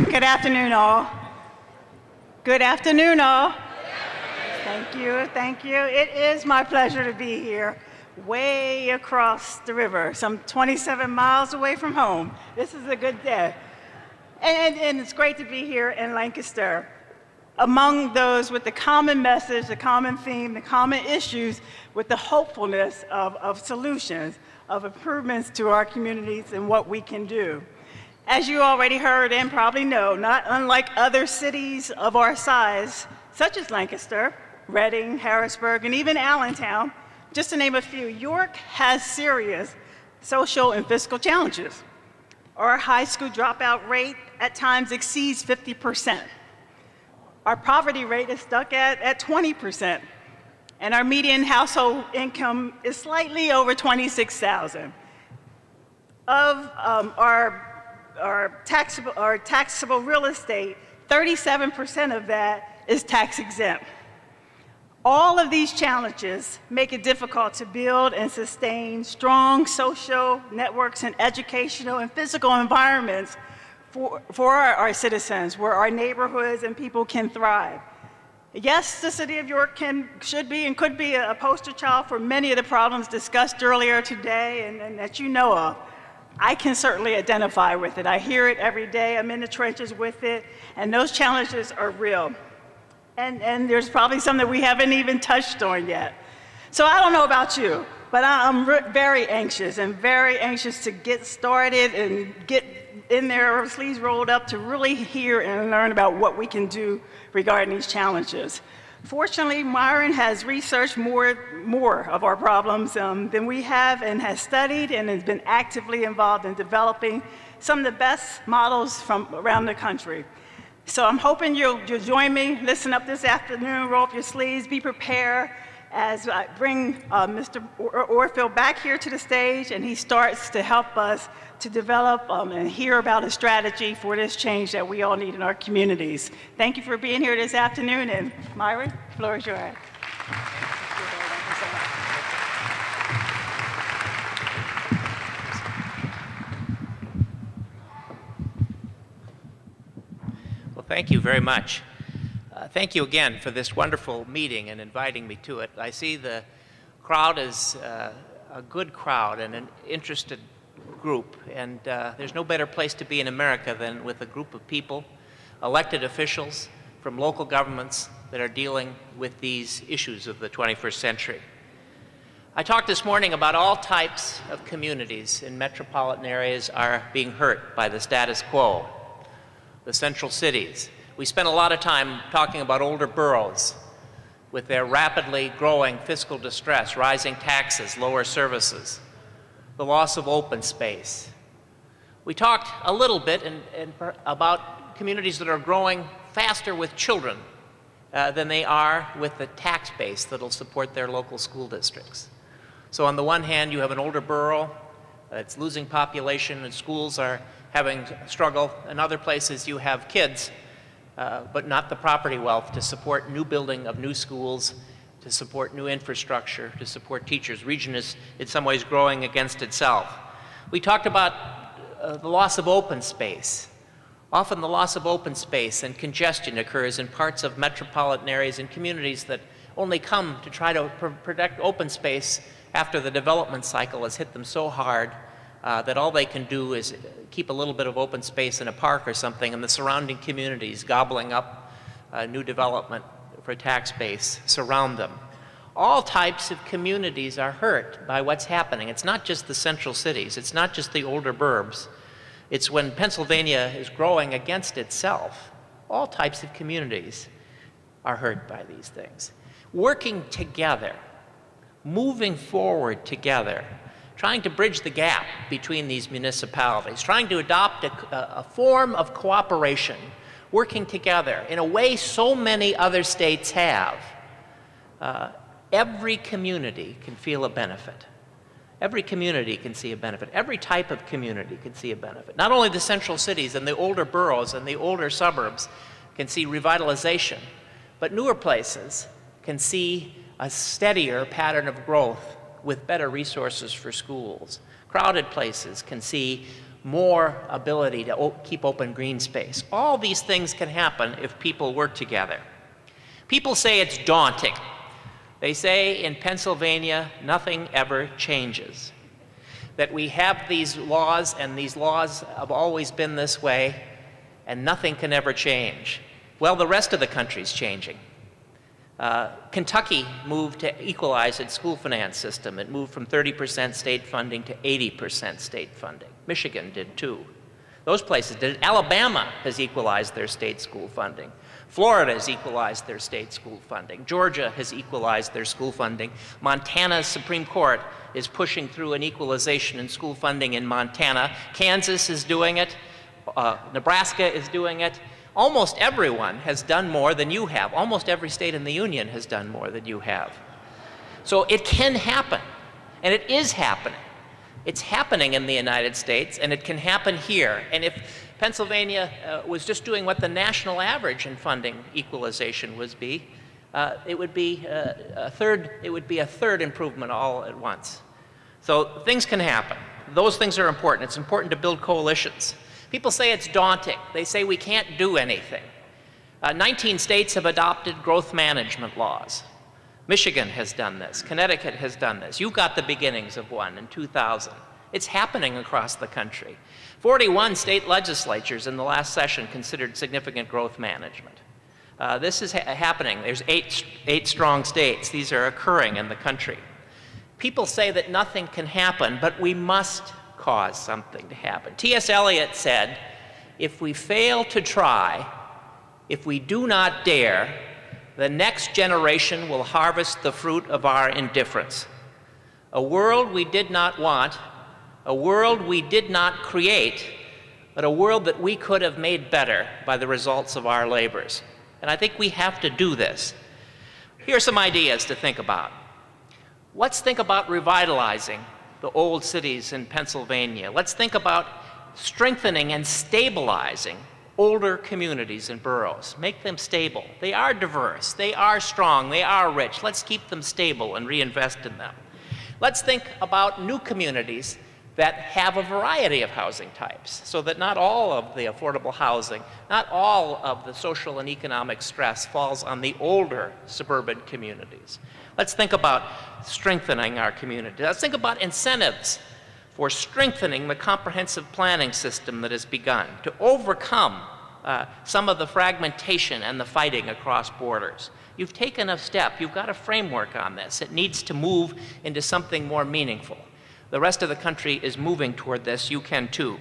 Good afternoon, all. Good afternoon, all. Thank you, thank you. It is my pleasure to be here, way across the river, some 27 miles away from home. This is a good day. And it's great to be here in Lancaster, among those with the common message, the common theme, the common issues, with the hopefulness of solutions, of improvements to our communities and what we can do. As you already heard and probably know, not unlike other cities of our size, such as Lancaster, Reading, Harrisburg, and even Allentown, just to name a few, York has serious social and fiscal challenges. Our high school dropout rate at times exceeds 50%. Our poverty rate is stuck at 20%. And our median household income is slightly over $26,000. Of our taxable real estate, 37% of that is tax exempt. All of these challenges make it difficult to build and sustain strong social networks and educational and physical environments for our citizens, where our neighborhoods and people can thrive. Yes, the city of York should be and could be a poster child for many of the problems discussed earlier today and that you know of. I can certainly identify with it. I hear it every day. I'm in the trenches with it, and those challenges are real. And there's probably some that we haven't even touched on yet. So I don't know about you, but I'm very anxious to get started and get in there, sleeves rolled up, to really hear and learn about what we can do regarding these challenges. Fortunately, Myron has researched more of our problems than we have, and has studied and has been actively involved in developing some of the best models from around the country. So I'm hoping you'll join me, listen up this afternoon, roll up your sleeves, be prepared as I bring Mr. Orfield back here to the stage, and he starts to help us to develop and hear about a strategy for this change that we all need in our communities. Thank you for being here this afternoon, and Myron, the floor is yours. Well, thank you very much. Thank you again for this wonderful meeting and inviting me to it. I see the crowd is a good crowd and an interested group, and there's no better place to be in America than with a group of people, elected officials from local governments that are dealing with these issues of the 21st century. I talked this morning about all types of communities in metropolitan areas are being hurt by the status quo. The central cities. We spent a lot of time talking about older boroughs with their rapidly growing fiscal distress, rising taxes, lower services, the loss of open space. We talked a little bit about communities that are growing faster with children than they are with the tax base that will support their local school districts. So on the one hand, you have an older borough that's losing population and schools are having struggle. In other places, you have kids but not the property wealth to support new building of new schools, to support new infrastructure, to support teachers. Region is in some ways growing against itself. We talked about the loss of open space. Often the loss of open space and congestion occurs in parts of metropolitan areas and communities that only come to try to protect open space after the development cycle has hit them so hard that all they can do is keep a little bit of open space in a park or something, and the surrounding communities gobbling up new development for tax base surround them. All types of communities are hurt by what's happening. It's not just the central cities. It's not just the older burbs. It's when Pennsylvania is growing against itself. All types of communities are hurt by these things. Working together, moving forward together, trying to bridge the gap between these municipalities, trying to adopt a form of cooperation, working together in a way so many other states have. Every community can feel a benefit. Every community can see a benefit. Every type of community can see a benefit. Not only the central cities and the older boroughs and the older suburbs can see revitalization, but newer places can see a steadier pattern of growth with better resources for schools. Crowded places can see more ability to keep open green space. All these things can happen if people work together. People say it's daunting. They say in Pennsylvania, nothing ever changes. That we have these laws, and these laws have always been this way, and nothing can ever change. Well, the rest of the country's changing. Kentucky moved to equalize its school finance system. It moved from 30% state funding to 80% state funding. Michigan did too. Those places did it. Alabama has equalized their state school funding. Florida has equalized their state school funding. Georgia has equalized their school funding. Montana's Supreme Court is pushing through an equalization in school funding in Montana. Kansas is doing it. Nebraska is doing it. Almost everyone has done more than you have. Almost every state in the union has done more than you have. So it can happen, and it is happening. It's happening in the United States, and it can happen here. And if Pennsylvania was just doing what the national average in funding equalization would be, it would be a third improvement all at once. So things can happen. Those things are important. It's important to build coalitions. People say it's daunting. They say we can't do anything. 19 states have adopted growth management laws. Michigan has done this. Connecticut has done this. You got the beginnings of one in 2000. It's happening across the country. 41 state legislatures in the last session considered significant growth management. This is happening. There's eight strong states. These are occurring in the country. People say that nothing can happen, but we must cause something to happen. T.S. Eliot said, if we fail to try, if we do not dare, the next generation will harvest the fruit of our indifference. A world we did not want, a world we did not create, but a world that we could have made better by the results of our labors. And I think we have to do this. Here are some ideas to think about. Let's think about revitalizing the old cities in Pennsylvania. Let's think about strengthening and stabilizing older communities and boroughs. Make them stable. They are diverse. They are strong. They are rich. Let's keep them stable and reinvest in them. Let's think about new communities that have a variety of housing types, so that not all of the affordable housing, not all of the social and economic stress falls on the older suburban communities. Let's think about strengthening our community. Let's think about incentives for strengthening the comprehensive planning system that has begun to overcome some of the fragmentation and the fighting across borders. You've taken a step. You've got a framework on this. It needs to move into something more meaningful. The rest of the country is moving toward this. You can too.